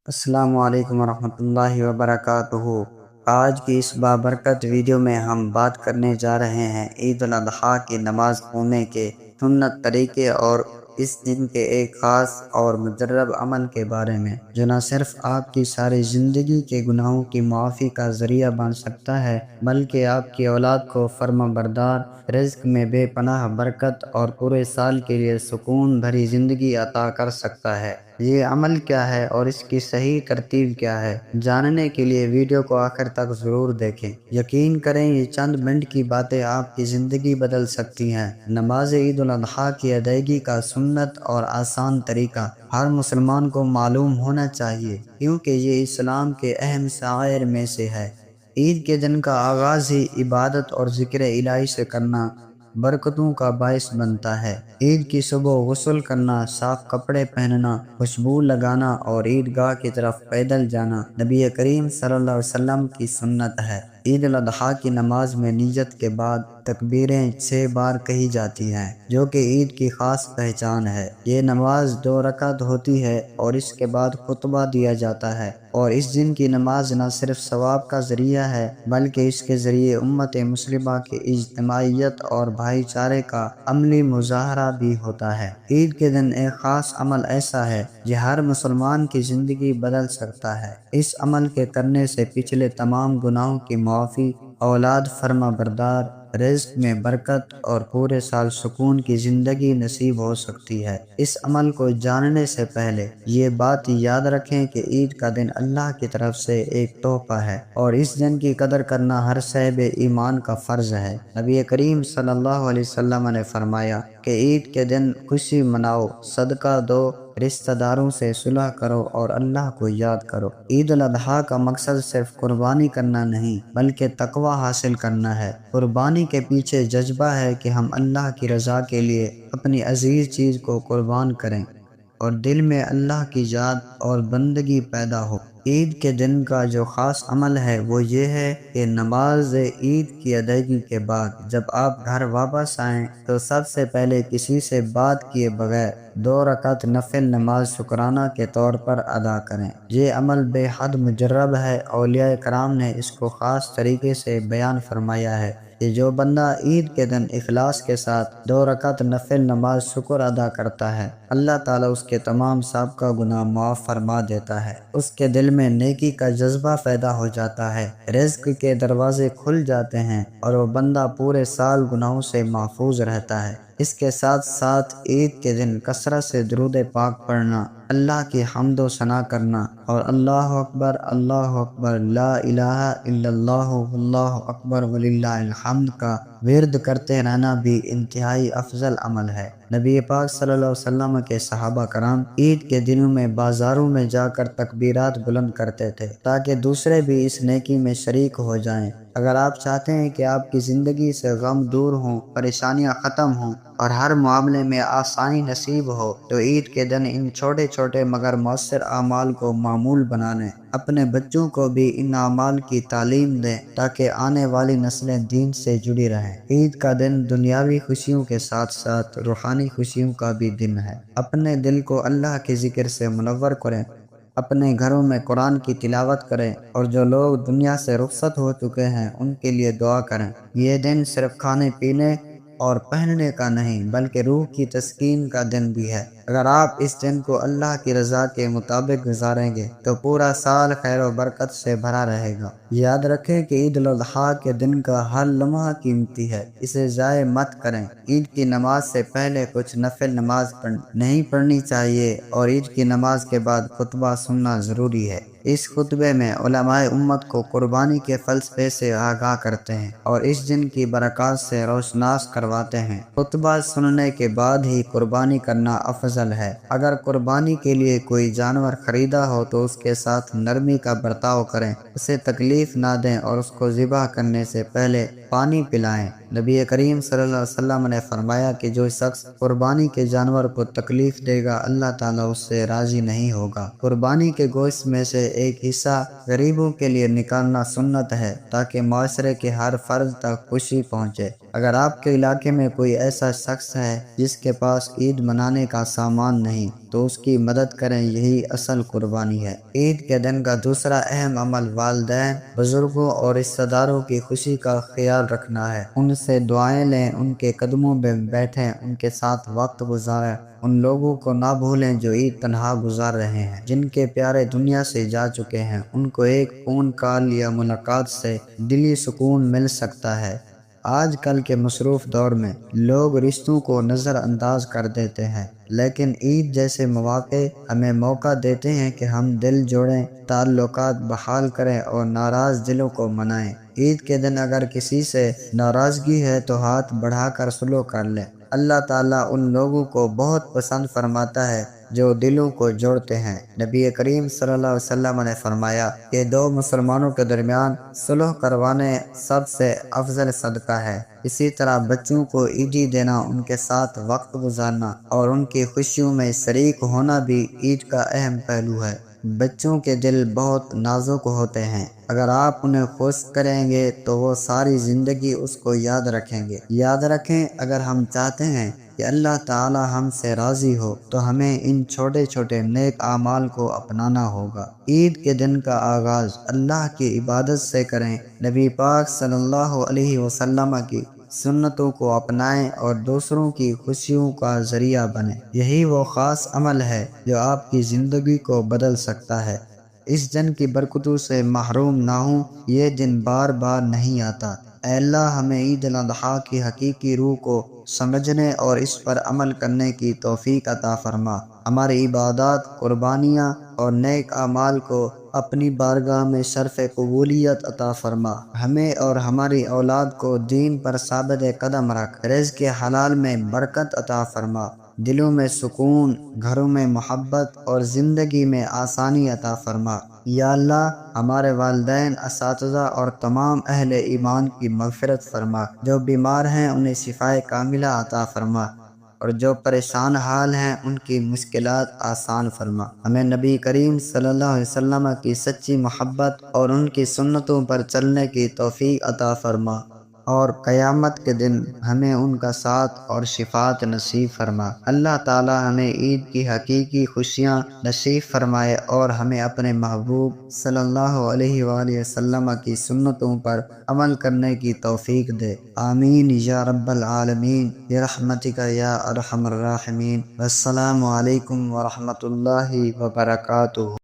السلام علیکم ورحمۃ اللہ وبرکاتہ۔ آج کی اس بابرکت ویڈیو میں ہم بات کرنے جا رہے ہیں عید الاضحیٰ کی نماز پڑھنے کے سنت طریقے اور اس دن کے ایک خاص اور مجرب عمل کے بارے میں، جو نہ صرف آپ کی ساری زندگی کے گناہوں کی معافی کا ذریعہ بن سکتا ہے بلکہ آپ کی اولاد کو فرما بردار، رزق میں بے پناہ برکت اور پورے سال کے لیے سکون بھری زندگی عطا کر سکتا ہے۔ یہ عمل کیا ہے اور اس کی صحیح ترتیب کیا ہے، جاننے کے لیے ویڈیو کو آخر تک ضرور دیکھیں۔ یقین کریں یہ چند منٹ کی باتیں آپ کی زندگی بدل سکتی ہیں۔ نماز عید الاضحیٰ کی ادائیگی کا سنت اور آسان طریقہ ہر مسلمان کو معلوم ہونا چاہیے، کیونکہ یہ اسلام کے اہم شعائر میں سے ہے۔ عید کے دن کا آغاز ہی عبادت اور ذکر الہی سے کرنا برکتوں کا باعث بنتا ہے۔ عید کی صبح غسل کرنا، صاف کپڑے پہننا، خوشبو لگانا اور عیدگاہ کی طرف پیدل جانا نبی کریم صلی اللہ علیہ وسلم کی سنت ہے۔ عید الاضحیٰ کی نماز میں نیت کے بعد تکبیریں 6 بار کہی جاتی ہیں، جو کہ عید کی خاص پہچان ہے۔ یہ نماز 2 رکعت ہوتی ہے اور اس کے بعد خطبہ دیا جاتا ہے، اور اس دن کی نماز نہ صرف ثواب کا ذریعہ ہے بلکہ اس کے ذریعے امت مسلمہ کی اجتماعیت اور بھائی چارے کا عملی مظاہرہ بھی ہوتا ہے۔ عید کے دن ایک خاص عمل ایسا ہے جو ہر مسلمان کی زندگی بدل سکتا ہے۔ اس عمل کے کرنے سے پچھلے تمام گناہوں کی معافی، اولاد فرما بردار، رزق میں برکت اور پورے سال سکون کی زندگی نصیب ہو سکتی ہے۔ اس عمل کو جاننے سے پہلے یہ بات یاد رکھیں کہ عید کا دن اللہ کی طرف سے ایک تحفہ ہے، اور اس دن کی قدر کرنا ہر صاحب ایمان کا فرض ہے۔ نبی کریم صلی اللہ علیہ وسلم نے فرمایا کہ عید کے دن خوشی مناؤ، صدقہ دو، رشتہ داروں سے صلح کرو اور اللہ کو یاد کرو۔ عید الاضحیٰ کا مقصد صرف قربانی کرنا نہیں بلکہ تقوی حاصل کرنا ہے۔ قربانی کے پیچھے جذبہ ہے کہ ہم اللہ کی رضا کے لیے اپنی عزیز چیز کو قربان کریں اور دل میں اللہ کی یاد اور بندگی پیدا ہو۔ عید کے دن کا جو خاص عمل ہے وہ یہ ہے کہ نماز عید کی ادائیگی کے بعد جب آپ گھر واپس آئیں تو سب سے پہلے کسی سے بات کیے بغیر 2 رکعت نفل نماز شکرانہ کے طور پر ادا کریں۔ یہ عمل بے حد مجرب ہے۔ اولیاء کرام نے اس کو خاص طریقے سے بیان فرمایا ہے کہ جو بندہ عید کے دن اخلاص کے ساتھ 2 رکعت نفل نماز شکر ادا کرتا ہے، اللہ تعالیٰ اس کے تمام سابقہ گناہ معاف فرما دیتا ہے۔ اس کے دل میں نیکی کا جذبہ پیدا ہو جاتا ہے، رزق کے دروازے کھل جاتے ہیں اور وہ بندہ پورے سال گناہوں سے محفوظ رہتا ہے۔ اس کے ساتھ ساتھ عید کے دن کثرت سے درود پاک پڑھنا، اللہ کی حمد و ثنا کرنا اور اللہ اکبر لا الہ الا اللہ واللہ اکبر وللہ الحمد کا ورد کرتے رہنا بھی انتہائی افضل عمل ہے۔ نبی پاک صلی اللہ علیہ وسلم کے صحابہ کرام عید کے دنوں میں بازاروں میں جا کر تکبیرات بلند کرتے تھے تاکہ دوسرے بھی اس نیکی میں شریک ہو جائیں۔ اگر آپ چاہتے ہیں کہ آپ کی زندگی سے غم دور ہوں، پریشانیاں ختم ہوں اور ہر معاملے میں آسانی نصیب ہو، تو عید کے دن ان چھوٹے چھوٹے مگر مؤثر اعمال کو معمول بنا لیں۔ اپنے بچوں کو بھی ان اعمال کی تعلیم دیں تاکہ آنے والی نسلیں دین سے جڑی رہیں۔ عید کا دن دنیاوی خوشیوں کے ساتھ ساتھ روحانی خوشیوں کا بھی دن ہے۔ اپنے دل کو اللہ کے ذکر سے منور کریں، اپنے گھروں میں قرآن کی تلاوت کریں اور جو لوگ دنیا سے رخصت ہو چکے ہیں ان کے لیے دعا کریں۔ یہ دن صرف کھانے پینے اور پہننے کا نہیں بلکہ روح کی تسکین کا دن بھی ہے۔ اگر آپ اس دن کو اللہ کی رضا کے مطابق گزاریں گے تو پورا سال خیر و برکت سے بھرا رہے گا۔ یاد رکھیں کہ عید الاضحیٰ کے دن کا ہر لمحہ قیمتی ہے، اسے ضائع مت کریں۔ عید کی نماز سے پہلے کچھ نفل نماز نہیں پڑھنی چاہیے اور عید کی نماز کے بعد خطبہ سننا ضروری ہے۔ اس خطبے میں علماء امت کو قربانی کے فلسفے سے آگاہ کرتے ہیں اور اس دن کی برکات سے روشناس کرواتے ہیں۔ خطبہ سننے کے بعد ہی قربانی کرنا افضل ہے۔ اگر قربانی کے لیے کوئی جانور خریدا ہو تو اس کے ساتھ نرمی کا برتاؤ کریں، اسے تکلیف نہ دیں اور اس کو ذبح کرنے سے پہلے پانی پلائیں۔ نبی کریم صلی اللہ علیہ وسلم نے فرمایا کہ جو شخص قربانی کے جانور کو تکلیف دے گا اللہ تعالیٰ اس سے راضی نہیں ہوگا۔ قربانی کے گوشت میں سے ایک حصہ غریبوں کے لیے نکالنا سنت ہے تاکہ معاشرے کے ہر فرد تک خوشی پہنچے۔ اگر آپ کے علاقے میں کوئی ایسا شخص ہے جس کے پاس عید منانے کا سامان نہیں تو اس کی مدد کریں، یہی اصل قربانی ہے۔ عید کے دن کا دوسرا اہم عمل والدین، بزرگوں اور رشتہ داروں کی خوشی کا خیال رکھنا ہے۔ ان سے دعائیں لیں، ان کے قدموں میں بیٹھیں، ان کے ساتھ وقت گزاریں۔ ان لوگوں کو نہ بھولیں جو عید تنہا گزار رہے ہیں، جن کے پیارے دنیا سے جا چکے ہیں۔ ان کو ایک فون کال یا ملاقات سے دلی سکون مل سکتا ہے۔ آج کل کے مصروف دور میں لوگ رشتوں کو نظر انداز کر دیتے ہیں، لیکن عید جیسے مواقع ہمیں موقع دیتے ہیں کہ ہم دل جوڑیں، تعلقات بحال کریں اور ناراض دلوں کو منائیں۔ عید کے دن اگر کسی سے ناراضگی ہے تو ہاتھ بڑھا کر صلح کر لیں۔ اللہ تعالیٰ ان لوگوں کو بہت پسند فرماتا ہے جو دلوں کو جوڑتے ہیں۔ نبی کریم صلی اللہ علیہ وسلم نے فرمایا کہ دو مسلمانوں کے درمیان صلح کروانے سب سے افضل صدقہ ہے۔ اسی طرح بچوں کو عیدی دینا، ان کے ساتھ وقت گزارنا اور ان کی خوشیوں میں شریک ہونا بھی عید کا اہم پہلو ہے۔ بچوں کے دل بہت نازک ہوتے ہیں، اگر آپ انہیں خوش کریں گے تو وہ ساری زندگی اس کو یاد رکھیں گے۔ یاد رکھیں، اگر ہم چاہتے ہیں کہ اللہ تعالی ہم سے راضی ہو تو ہمیں ان چھوٹے چھوٹے نیک اعمال کو اپنانا ہوگا۔ عید کے دن کا آغاز اللہ کی عبادت سے کریں۔ نبی پاک صلی اللہ علیہ وسلم کی سنتوں کو اپنائیں اور دوسروں کی خوشیوں کا ذریعہ بنیں۔ یہی وہ خاص عمل ہے جو آپ کی زندگی کو بدل سکتا ہے۔ اس دن کی برکتوں سے محروم نہ ہوں، یہ دن بار بار نہیں آتا۔ اے اللہ، ہمیں عید الاضحیٰ کی حقیقی روح کو سمجھنے اور اس پر عمل کرنے کی توفیق عطا فرما۔ ہماری عبادات، قربانیاں اور نیک اعمال کو اپنی بارگاہ میں شرف قبولیت عطا فرما۔ ہمیں اور ہماری اولاد کو دین پر ثابت قدم رکھ، رزق حلال میں برکت عطا فرما، دلوں میں سکون، گھروں میں محبت اور زندگی میں آسانی عطا فرما۔ یا اللہ، ہمارے والدین، اساتذہ اور تمام اہل ایمان کی مغفرت فرما۔ جو بیمار ہیں انہیں شفائے کاملہ عطا فرما، اور جو پریشان حال ہیں ان کی مشکلات آسان فرما۔ ہمیں نبی کریم صلی اللہ علیہ وسلم کی سچی محبت اور ان کی سنتوں پر چلنے کی توفیق عطا فرما، اور قیامت کے دن ہمیں ان کا ساتھ اور شفاعت نصیب فرما۔ اللہ تعالی ہمیں عید کی حقیقی خوشیاں نصیب فرمائے اور ہمیں اپنے محبوب صلی اللہ علیہ وآلہ وسلم کی سنتوں پر عمل کرنے کی توفیق دے۔ آمین یا رب العالمین برحمتک یا ارحم الراحمین۔ والسلام علیکم ورحمۃ اللہ وبرکاتہ۔